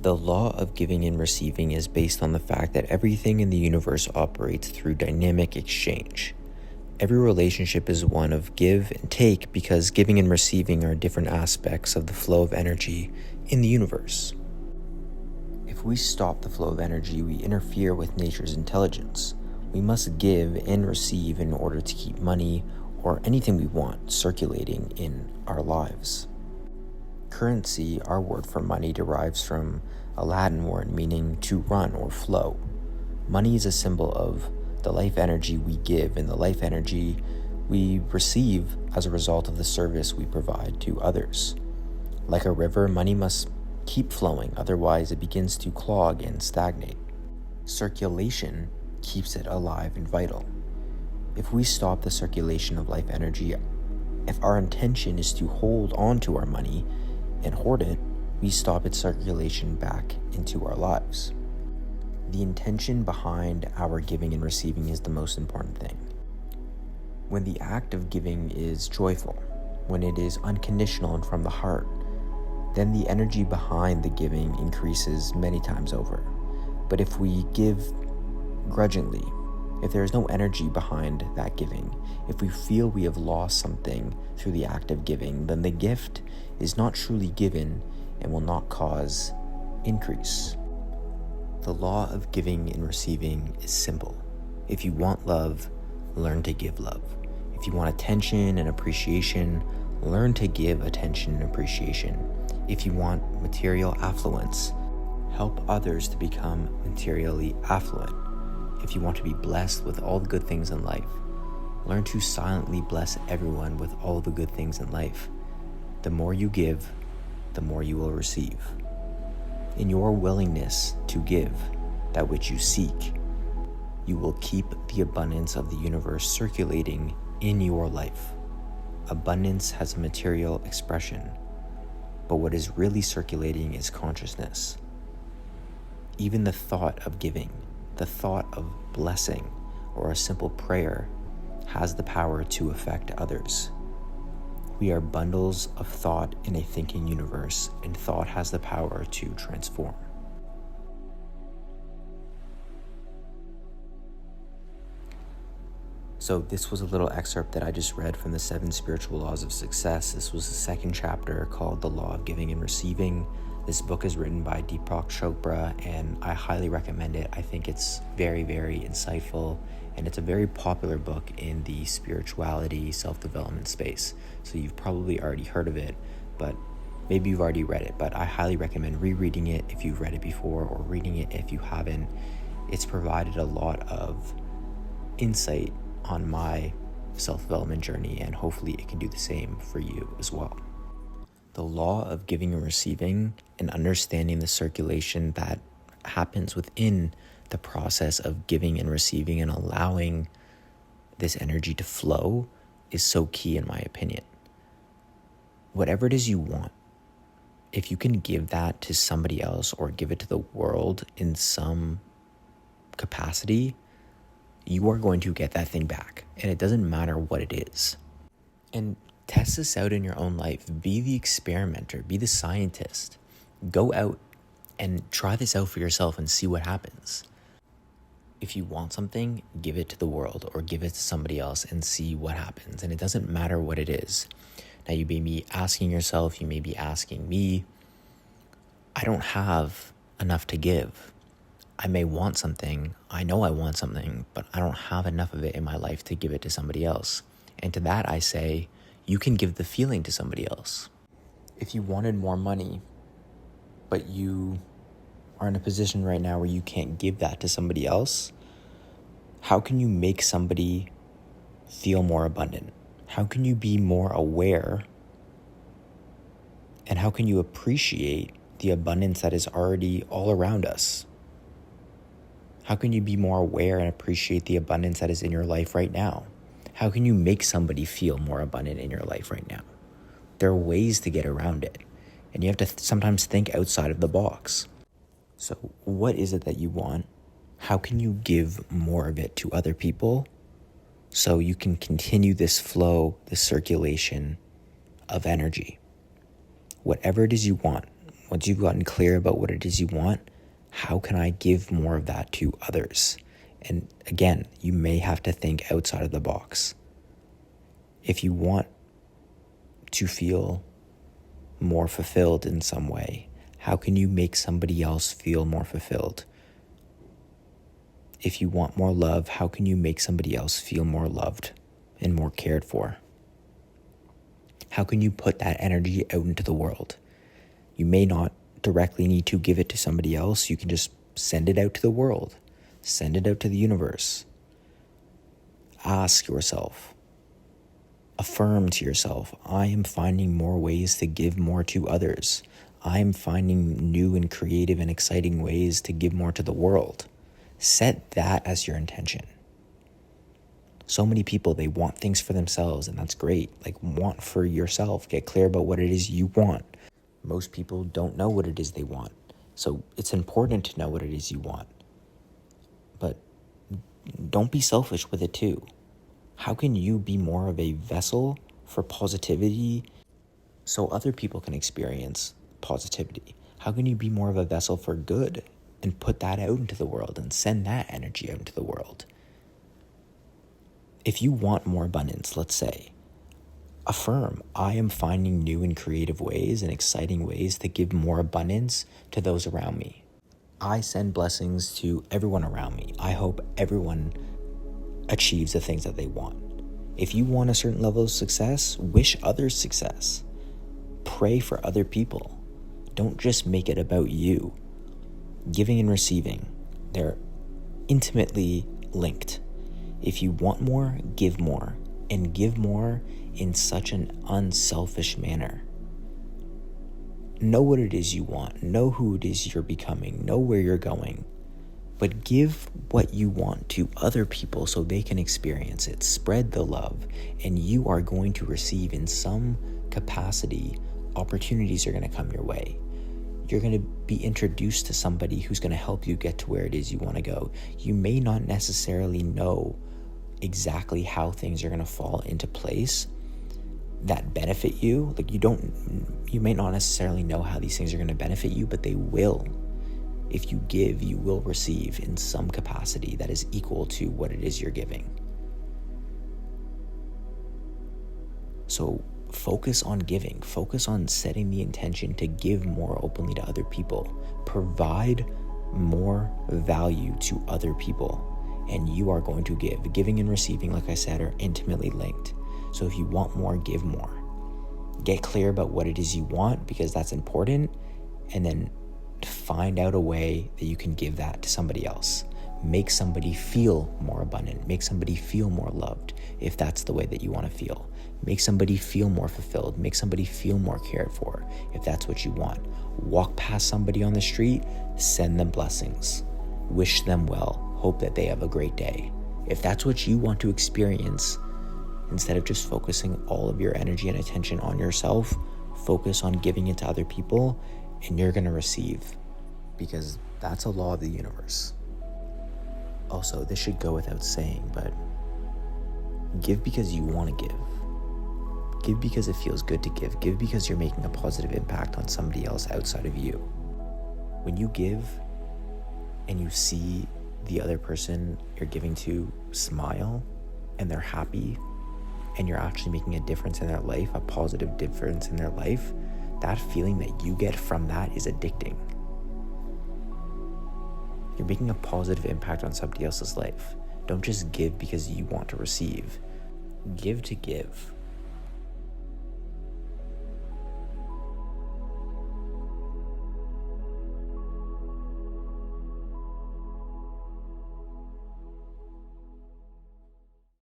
The law of giving and receiving is based on the fact that everything in the universe operates through dynamic exchange. Every relationship is one of give and take because giving and receiving are different aspects of the flow of energy in the universe. If we stop the flow of energy, we interfere with nature's intelligence. We must give and receive in order to keep money or anything we want circulating in our lives. Currency, our word for money, derives from a Latin word meaning to run or flow. Money is a symbol of the life energy we give and the life energy we receive as a result of the service we provide to others. Like a river, money must keep flowing, otherwise it begins to clog and stagnate. Circulation keeps it alive and vital. If we stop the circulation of life energy, if our intention is to hold on to our money and hoard it, we stop its circulation back into our lives. The intention behind our giving and receiving is the most important thing. When the act of giving is joyful, when it is unconditional and from the heart, then the energy behind the giving increases many times over. But if we give grudgingly, if there is no energy behind that giving, if we feel we have lost something through the act of giving, then the gift is not truly given and will not cause increase. The law of giving and receiving is simple. If you want love, learn to give love. If you want attention and appreciation, learn to give attention and appreciation. If you want material affluence, help others to become materially affluent. If you want to be blessed with all the good things in life, learn to silently bless everyone with all the good things in life. The more you give, the more you will receive. In your willingness to give that which you seek, you will keep the abundance of the universe circulating in your life. Abundance has a material expression, but what is really circulating is consciousness. Even the thought of giving, the thought of blessing, or a simple prayer has the power to affect others. We are bundles of thought in a thinking universe, and thought has the power to transform. So this was a little excerpt that I just read from the 7 Spiritual Laws of Success. This was the second chapter called The Law of Giving and Receiving. This book is written by Deepak Chopra, and I highly recommend it. I think it's very, very insightful, and it's a very popular book in the spirituality, self-development space. So you've probably already heard of it, but maybe you've already read it. But I highly recommend rereading it if you've read it before, or reading it if you haven't. It's provided a lot of insight on my self-development journey, and hopefully it can do the same for you as well. The law of giving and receiving, and understanding the circulation that happens within the process of giving and receiving and allowing this energy to flow, is so key in my opinion. Whatever it is you want, if you can give that to somebody else or give it to the world in some capacity, you are going to get that thing back, and it doesn't matter what it is. And test this out in your own life. Be the experimenter, be the scientist. Go out and try this out for yourself and see what happens. If you want something, give it to the world or give it to somebody else and see what happens. And it doesn't matter what it is. Now, you may be asking yourself, you may be asking me, I don't have enough to give. I may want something, I know I want something, but I don't have enough of it in my life to give it to somebody else. And to that I say, you can give the feeling to somebody else. If you wanted more money, but you are in a position right now where you can't give that to somebody else, how can you make somebody feel more abundant? How can you be more aware? And how can you appreciate the abundance that is already all around us? How can you be more aware and appreciate the abundance that is in your life right now? How can you make somebody feel more abundant in your life right now? There are ways to get around it, and you have to sometimes think outside of the box. So what is it that you want? How can you give more of it to other people so you can continue this flow, this circulation of energy? Whatever it is you want, Once you've gotten clear about what it is you want, how can I give more of that to others? And again, you may have to think outside of the box. If you want to feel more fulfilled in some way, how can you make somebody else feel more fulfilled? If you want more love, how can you make somebody else feel more loved and more cared for? How can you put that energy out into the world? You may not directly need to give it to somebody else. You can just send it out to the world. Send it out to the universe. Ask yourself. Affirm to yourself, I am finding more ways to give more to others. I am finding new and creative and exciting ways to give more to the world. Set that as your intention. So many people, they want things for themselves, and that's great. Like, want for yourself. Get clear about what it is you want. Most people don't know what it is they want. So it's important to know what it is you want. But don't be selfish with it too. How can you be more of a vessel for positivity so other people can experience positivity? How can you be more of a vessel for good and put that out into the world and send that energy out into the world? If you want more abundance, let's say, affirm, I am finding new and creative ways and exciting ways to give more abundance to those around me. I send blessings to everyone around me. I hope everyone achieves the things that they want. If you want a certain level of success, wish others success. Pray for other people. Don't just make it about you. Giving and receiving, they're intimately linked. If you want more, and give more in such an unselfish manner. Know what it is you want. Know who it is you're becoming. Know where you're going. But give what you want to other people so they can experience it. Spread the love, and you are going to receive in some capacity. Opportunities are going to come your way. You're going to be introduced to somebody who's going to help you get to where it is you want to go. You may not necessarily know exactly how things are going to fall into place that benefit you. Like, you may not necessarily know how these things are going to benefit you, but they will. If you give, you will receive in some capacity that is equal to what it is you're giving. So focus on giving. Focus on setting the intention to give more openly to other people. Provide more value to other people, and you are going to give. Giving and receiving, like I said, are intimately linked. So if you want more, give more. Get clear about what it is you want, because that's important, and then find out a way that you can give that to somebody else. Make somebody feel more abundant. Make somebody feel more loved, if that's the way that you want to feel. Make somebody feel more fulfilled. Make somebody feel more cared for, if that's what you want. Walk past somebody on the street, send them blessings. Wish them well. Hope that they have a great day. If that's what you want to experience, instead of just focusing all of your energy and attention on yourself, focus on giving it to other people, and you're going to receive, because that's a law of the universe. Also, this should go without saying, but give because you want to give. Give because it feels good to give. Give because you're making a positive impact on somebody else outside of you. When you give and you see the other person you're giving to smile and they're happy and you're actually making a difference in their life, a positive difference in their life, that feeling that you get from that is addicting. You're making a positive impact on somebody else's life. Don't just give because you want to receive. Give to give.